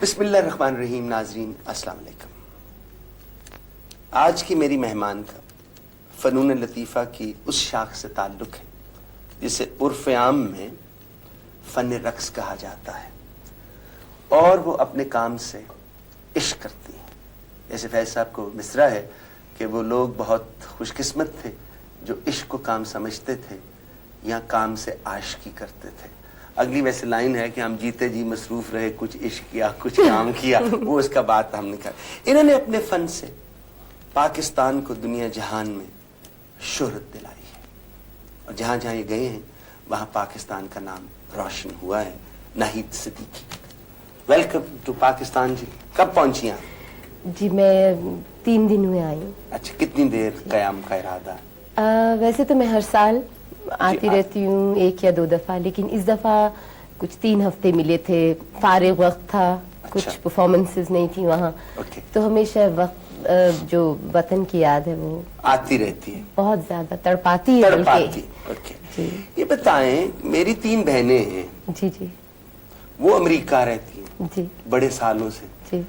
بسم اللہ الرحمن الرحیم. ناظرین السلام علیکم. آج کی میری مہمان کا فنون لطیفہ کی اس شاخ سے تعلق ہے جسے عرف عام میں فن رقص کہا جاتا ہے، اور وہ اپنے کام سے عشق کرتی ہیں. جیسے فیض صاحب کو مصرع ہے کہ وہ لوگ بہت خوش قسمت تھے جو عشق کو کام سمجھتے تھے یا کام سے عاشقی کرتے تھے. اگلی ویسے لائن ہے کہ ہم جیتے جی مصروف رہے، کچھ عشق کیا کچھ کام کیا، وہ اس کا بات ہم نے کہا. انہوں نے اپنے فن سے پاکستان کو دنیا جہان میں شہرت دلائی ہے، اور جہاں جہاں یہ گئے ہیں وہاں پاکستان کا نام روشن ہوا ہے. Naheed Siddiqui, welcome to Pakistan. جی کب پہنچی آپ؟ جی میں 3 دن ہوئے آئی ہوں. اچھا، کتنی دیر قیام کا ارادہ؟ ویسے تو میں ہر سال آتی رہتی ہوں 1 یا 2 دفعہ، لیکن اس دفعہ کچھ 3 ہفتے ملے تھے، فارغ وقت تھا، کچھ پرفارمنسز نہیں تھی وہاں، تو ہمیشہ وقت جو وطن کی یاد ہے وہ آتی رہتی ہے، بہت زیادہ تڑپاتی ہے. جی یہ بتائیں، میری 3 بہنیں ہیں. جی جی. وہ امریکہ رہتی ہیں جی بڑے سالوں سے. جی.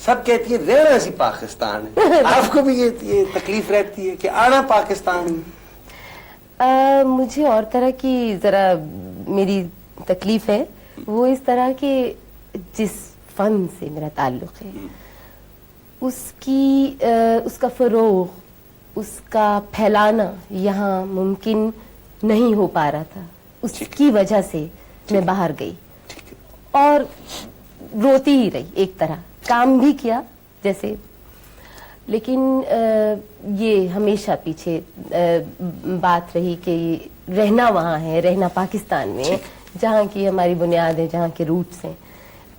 سب کہتی ہیں رہنا سی پاکستان ہے. آپ کو بھی یہ تکلیف رہتی ہے کہ آنا پاکستان؟ مجھے اور طرح کی ذرا میری تکلیف ہے، وہ اس طرح کہ جس فن سے میرا تعلق ہے اس کا فروغ، اس کا پھیلانا یہاں ممکن نہیں ہو پا رہا تھا. اس کی وجہ سے میں باہر گئی اور روتی ہی رہی. ایک طرح کام بھی کیا جیسے، لیکن یہ ہمیشہ پیچھے بات رہی کہ رہنا وہاں ہے، رہنا پاکستان میں ہے جہاں کی ہماری بنیاد ہے، جہاں کے روٹس ہیں.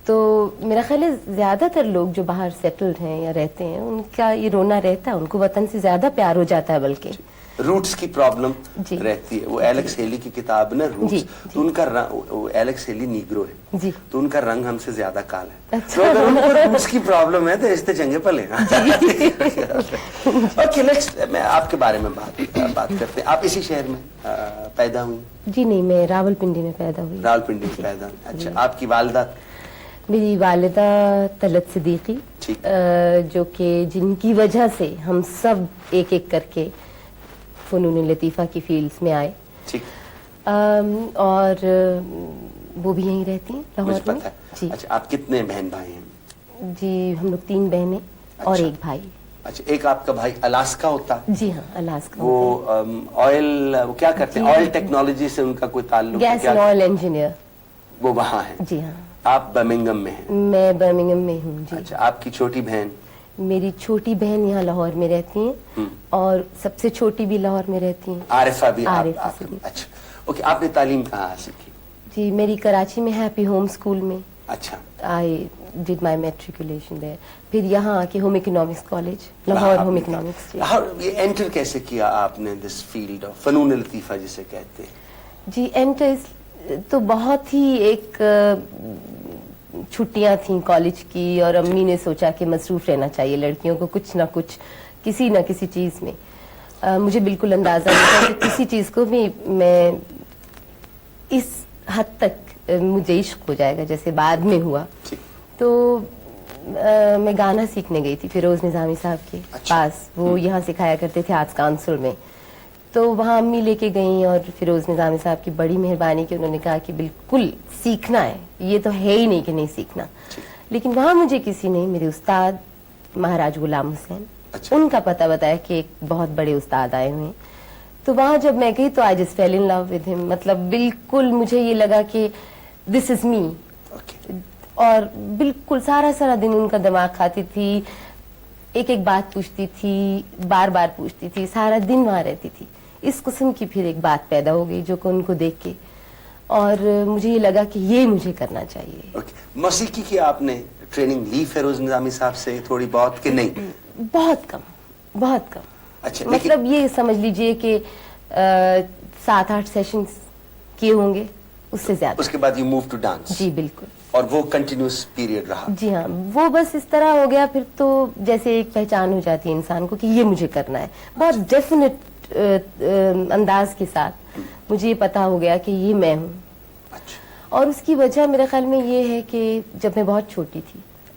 تو میرا خیال ہے زیادہ تر لوگ جو باہر سیٹلڈ ہیں یا رہتے ہیں ان کا یہ رونا رہتا ہے، ان کو وطن سے زیادہ پیار ہو جاتا ہے. بلکہ روٹس کی پرابلم رہتی ہے. وہ ایلیکس ہیلی کی کتاب نا روٹس، تو ان کا ایلیکس ہیلی نیگرو ہے تو ان کا رنگ ہم سے زیادہ کالا ہے. تو اگر ان کو روٹس کی پرابلم ہے تو اس سے چنگے پلے. اوکے نیکسٹ، میں آپ کے بارے میں بات کرتے ہیں. آپ اسی شہر میں پیدا ہوئی؟ جی نہیں، میں راولپنڈی میں پیدا ہوئی. راولپنڈی میں پیدا ہوئی. اچھا، آپ کی والدہ؟ میری والدہ طلعت صدیقی، جو کہ جن کی وجہ سے ہم سب ایک ایک کر کے فنون لطیفہ کی فیلڈز میں آئے. اور وہ بھی یہیں رہتی ہیں لاہور میں. جی. اچھا، آپ کتنے بہن بھائی ہیں؟ جی ہم لوگ 3 بہنیں اور 1 بھائی. اچھا، ایک آپ کا بھائی الاسکا ہوتا؟ جی ہاں، الاسکا. وہ آئل وہ کیا کرتے ہیں؟ آئل ٹیکنالوجی سے ان کا کوئی تعلق؟ Gas and oil engineer. وہ وہاں ہے؟ جی ہاں. آپ برمنگھم میں ہیں؟ میں برمنگھم میں ہوں. جی. اچھا، آپ کی چھوٹی بہن؟ میری چھوٹی بہن یہاں لاہور میں رہتی ہیں اور سب سے چھوٹی بھی لاہور میں رہتی ہیں. عارفہ بھی؟ عارفہ. اچھا اوکے. آپ نے تعلیم کہاں حاصل کی؟ جی میری کراچی میں ہیپی ہوم اسکول میں. اچھا. آئی ڈیڈ مائی میٹریکولیشن دیر. پھر یہاں آ کے home economics college Lahore home economics. یہ انٹر کیسے کیا آپ نے دس فیلڈ آف فنون لطیفہ جسے کہتے ہیں؟ جی انٹر تو بہت ہی ایک چھٹیاں تھیں کالج کی اور امی نے سوچا کہ مصروف رہنا چاہیے لڑکیوں کو کچھ نہ کچھ کسی نہ کسی چیز میں. مجھے بالکل اندازہ نہیں تھا کہ کسی چیز کو بھی میں اس حد تک مجھے عشق ہو جائے گا جیسے بعد میں ہوا. تو میں گانا سیکھنے گئی تھی فیروز نظامی صاحب کے پاس. وہ یہاں سکھایا کرتے تھے آرٹس کاؤنسل میں. تو وہاں امی لے کے گئیں اور فیروز نظامی صاحب کی بڑی مہربانی کہ انہوں نے کہا کہ بالکل سیکھنا ہے، یہ تو ہے ہی نہیں کہ نہیں سیکھنا. لیکن وہاں مجھے کسی نے، میرے استاد مہاراج غلام حسین، ان کا پتہ بتایا کہ ایک بہت بڑے استاد آئے ہوئے ہیں. تو وہاں جب میں گئی تو I just feel in love with ہم. مطلب بالکل مجھے یہ لگا کہ دس از می. اور بالکل سارا دن ان کا دماغ کھاتی تھی، ایک ایک بات پوچھتی تھی، بار بار پوچھتی تھی، سارا دن وہاں رہتی تھی. اس قسم کی پھر ایک بات پیدا ہو گئی جو کہ ان کو دیکھ کے، اور مجھے یہ لگا کہ یہ مجھے کرنا چاہیے. موسیقی کی آپ نے ٹریننگ لی فیروز نظامی صاحب سے تھوڑی بہت کہ نہیں؟ بہت کم، بہت کم. اچھا، مطلب یہ سمجھ لیجئے کہ 7-8 سیشنز کیے ہوں گے، اس سے زیادہ. اس کے بعد یو موو ٹو ڈانس؟ جی بالکل. اور وہ کنٹینیوس پیریڈ رہا؟ جی ہاں، وہ بس اس طرح ہو گیا پھر تو جیسے ایک پہچان ہو جاتی ہے انسان کو کہ یہ مجھے کرنا ہے. بہت ڈیفینٹ انداز کے ساتھ مجھے یہ پتا ہو گیا کہ یہ میں ہوں. اور اس کی وجہ میرے خیال میں یہ ہے کہ جب میں بہت چھوٹی تھی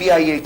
PIA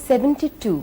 72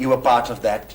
You were part of that?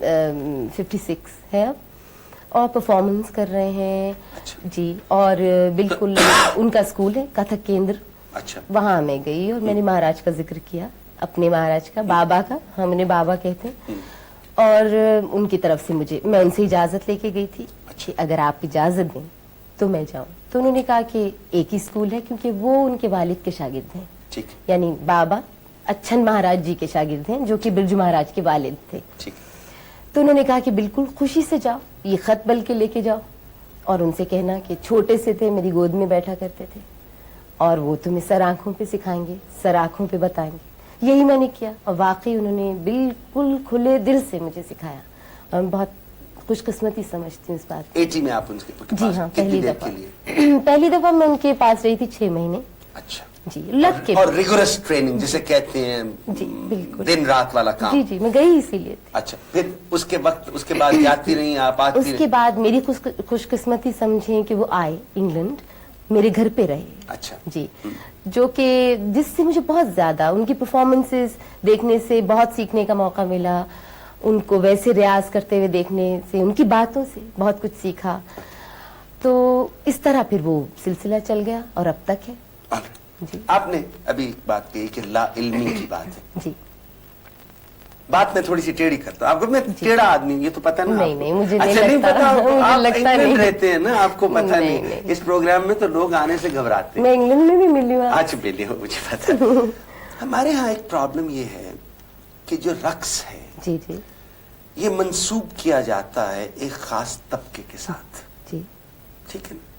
56 ہے اب, اور پرفارمنس کر رہے ہیں جی. اور بالکل ان کا اسکول ہے کتھک کیندر, اچھا, وہاں میں گئی اور میں نے مہاراج کا ذکر کیا, اپنے مہاراج کا, بابا کا, ہم انہیں بابا کہتے ہیں. اور ان کی طرف سے میں ان سے اجازت لے کے گئی تھی کہ اگر آپ اجازت دیں تو میں جاؤں. تو انہوں نے کہا کہ ایک ہی اسکول ہے, کیونکہ وہ ان کے والد کے شاگرد ہیں, یعنی بابا اچھن مہاراج جی کے شاگرد ہیں جو کہ برج مہاراج کے والد تھے. تو انہوں نے کہا کہ بالکل خوشی سے جاؤ, یہ خط بلکہ لے کے جاؤ, اور ان سے کہنا کہ چھوٹے سے تھے, میری گود میں بیٹھا کرتے تھے, اور وہ تمہیں سر آنکھوں پہ سکھائیں گے, سر آنکھوں پہ بتائیں گے. یہی میں نے کیا, اور واقعی انہوں نے بالکل کھلے دل سے مجھے سکھایا, اور میں بہت خوش قسمتی سمجھتی ہوں اس بات. 80 میں آپ ان کے پاس؟ جی ہاں, پہلی دفعہ میں ان کے پاس رہی تھی 6 مہینے. اچھا جی, لگ کے, اور ریگورس ٹریننگ جسے کہتے ہیں, جی بالکل, دن رات والا کام. جی جی, میں گئی اسی لیے. اچھا, پھر اس کے بعد جاتی رہی آپ, آتی رہی؟ اس کے بعد میری خوش قسمتی سمجھیں کہ وہ آئے انگلینڈ, میرے گھر پہ رہے. اچھا جی, جو کہ جس سے مجھے بہت زیادہ ان کی پرفارمنسز دیکھنے سے بہت سیکھنے کا موقع ملا, ان کو ویسے ریاض کرتے ہوئے دیکھنے سے, ان کی باتوں سے بہت کچھ سیکھا. تو اس طرح پھر وہ سلسلہ چل گیا اور اب تک ہے. جی, آپ نے ابھی بات کی کہ لا علمی کی بات ہے. جی, بات میں تھوڑی سی ٹیڑھی کرتا ہوں آپ کو, میں ٹیڑھا آدمی, یہ تو پتا نا. نہیں, مجھے نہیں پتا, آپ لگتا انگلینڈ رہتے ہیں نا, آپ کو پتا نہیں. اس پروگرام میں تو لوگ آنے سے گھبراتے ہیں. میں انگلینڈ میں بھی ملی ہوں. آج ملی ہو, مجھے پتا. ہمارے ہاں ایک پرابلم یہ ہے کہ جو رقص ہے, جی جی, یہ منسوب کیا جاتا ہے ایک خاص طبقے کے ساتھ. جی, ٹھیک ہے نا,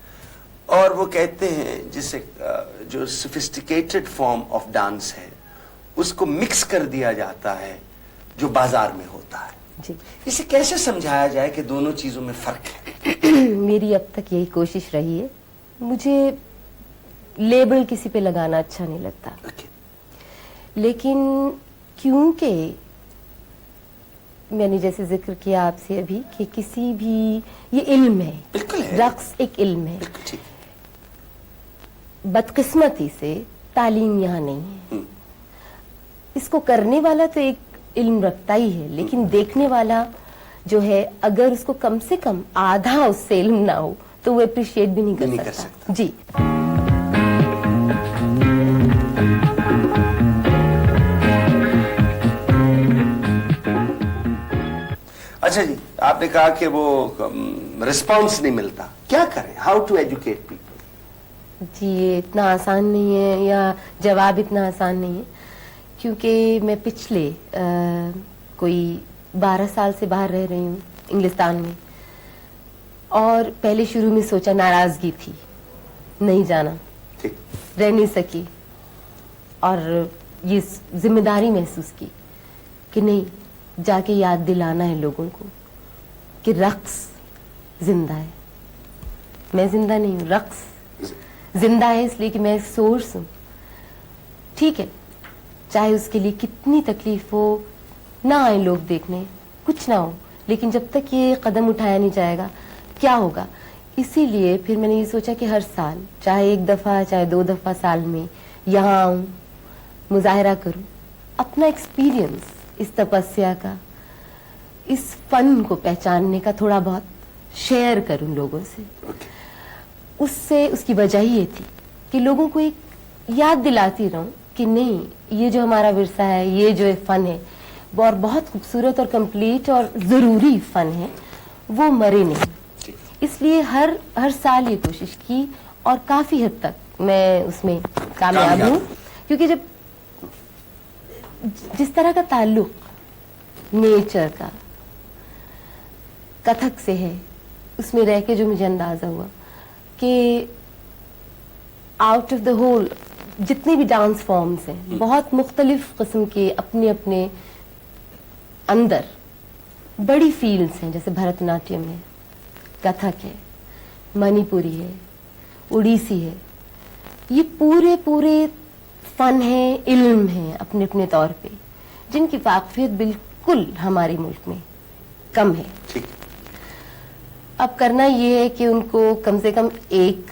اور وہ کہتے ہیں جسے جو سفسٹیکیٹڈ فارم آف ڈانس ہے اس کو مکس کر دیا جاتا ہے جو بازار میں ہوتا ہے. جی, اسے کیسے سمجھایا جائے کہ دونوں چیزوں میں فرق ہے؟ میری اب تک یہی کوشش رہی ہے, مجھے لیبل کسی پہ لگانا اچھا نہیں لگتا. لیکن کیونکہ میں نے جیسے ذکر کیا آپ سے ابھی کہ کسی بھی, یہ علم ہے, بالکل ہے, رقص ایک علم ہے. بدقسمتی سے تعلیم یہاں نہیں ہے. اس کو کرنے والا تو ایک علم رکھتا ہی ہے, لیکن دیکھنے والا جو ہے اگر اس کو کم سے کم آدھا اس سے علم نہ ہو تو وہ اپریشیٹ بھی نہیں کر سکتا. جی, اچھا جی, آپ نے کہا کہ وہ رسپانس نہیں ملتا, کیا کریں, ہاؤ ٹو ایجوکیٹ پیپل؟ جی, یہ اتنا آسان نہیں ہے, یا جواب اتنا آسان نہیں ہے, کیونکہ میں پچھلے کوئی 12 سال سے باہر رہ رہی ہوں انگلستان میں, اور پہلے شروع میں سوچا, ناراضگی تھی, نہیں جانا, رہ نہیں سکی, اور یہ ذمہ داری محسوس کی کہ نہیں, جا کے یاد دلانا ہے لوگوں کو کہ رقص زندہ ہے. میں زندہ نہیں ہوں, رقص زندہ ہے اس لیے کہ میں سورس ہوں. ٹھیک ہے, چاہے اس کے لیے کتنی تکلیف ہو, نہ آئے لوگ دیکھنے, کچھ نہ ہو, لیکن جب تک یہ قدم اٹھایا نہیں جائے گا کیا ہوگا. اسی لیے پھر میں نے یہ سوچا کہ ہر سال, چاہے 1 دفعہ چاہے 2 دفعہ سال میں یہاں آؤں, مظاہرہ کروں, اپنا ایکسپیرینس اس تپسیا کا, اس فن کو پہچاننے کا تھوڑا بہت شیئر کروں لوگوں سے. اس سے اس کی وجہ یہ تھی کہ لوگوں کو ایک یاد دلاتی رہوں کہ نہیں, یہ جو ہمارا ورثہ ہے, یہ جو ایک فن ہے, اور بہت خوبصورت اور کمپلیٹ اور ضروری فن ہے, وہ مرے نہیں. اس لیے ہر سال یہ کوشش کی, اور کافی حد تک میں اس میں کامیاب ہوں, کیونکہ جب جس طرح کا تعلق نیچر کا کتھک سے ہے, اس میں رہ کے جو مجھے اندازہ ہوا کہ آؤٹ آف دا ہول جتنے بھی ڈانس فارمز ہیں, بہت مختلف قسم کے اپنے اپنے اندر بڑی فیلڈز ہیں, جیسے بھرت ناٹیم ہے, کتھک ہے, منی پوری ہے, اڑیسی ہے. یہ پورے فن ہیں, علم ہیں اپنے اپنے طور پہ, جن کی واقفیت بالکل ہمارے ملک میں کم ہے. اب کرنا یہ ہے کہ ان کو کم سے کم ایک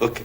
okay.